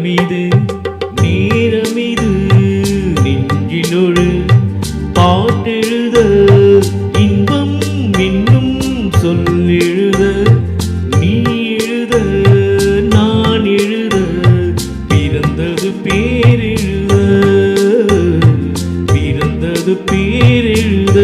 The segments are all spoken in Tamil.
நேரமிது நேரமிது நெஞ்சிலொரு பாட்டெழுத இன்பம் என்னும் சொல்லெழுத நீ எழுத நான் எழுத பிறந்தது பேரெழுத பிறந்தது பேரெழுத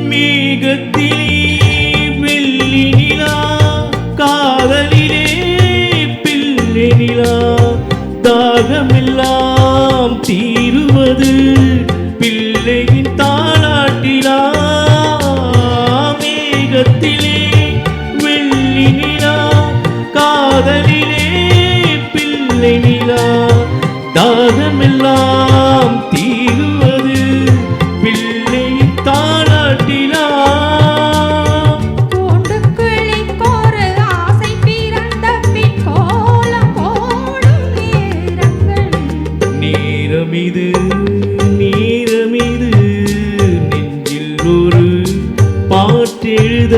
மேகத்திலே வெள்ளி நிலா காதலிலே பிள்ளை நிலா தாகமெல்லாம் தீருவது பிள்ளையின் தாலாட்டிலா மேகத்திலே வெள்ளி நிலா காதலிலே பிள்ளை நிலா தாகமெல்லாம் தீருவது பிள்ளையின் தாலாட்டிலா நேரமிது நேரமிது நெஞ்சில் ஒரு பாட்டெழுத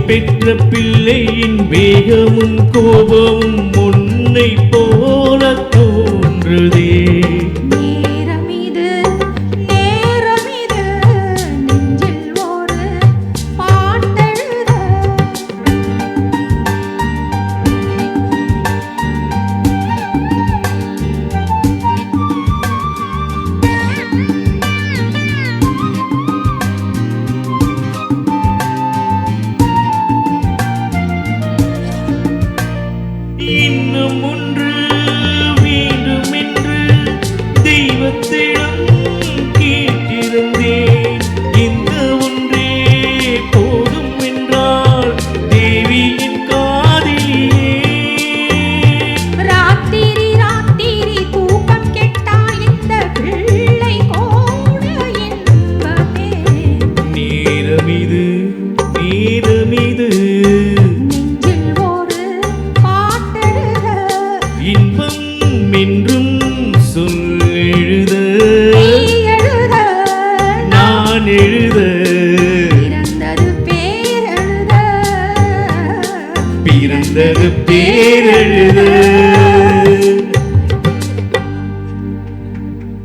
பெற்ற பிள்ளையின் வேகமும் கோபமும் உன்னை போல தோன்றுதே இன்னும் ஒன்று வேண்டும் என்று தெய்வத்திடம் கேட்டிருந்தேன் இந்த ஒன்றே போதும் என்றால் தேவியின் காதிலே ராத்திரி ராத்திரி தூக்கம் கெட்டால் இந்த பிள்ளை கூட என்பதே நேரமிது நேரமிது இன்பம் என்றும் சொல்லெழுத நான் எழுத பிறந்தது பேரெழுத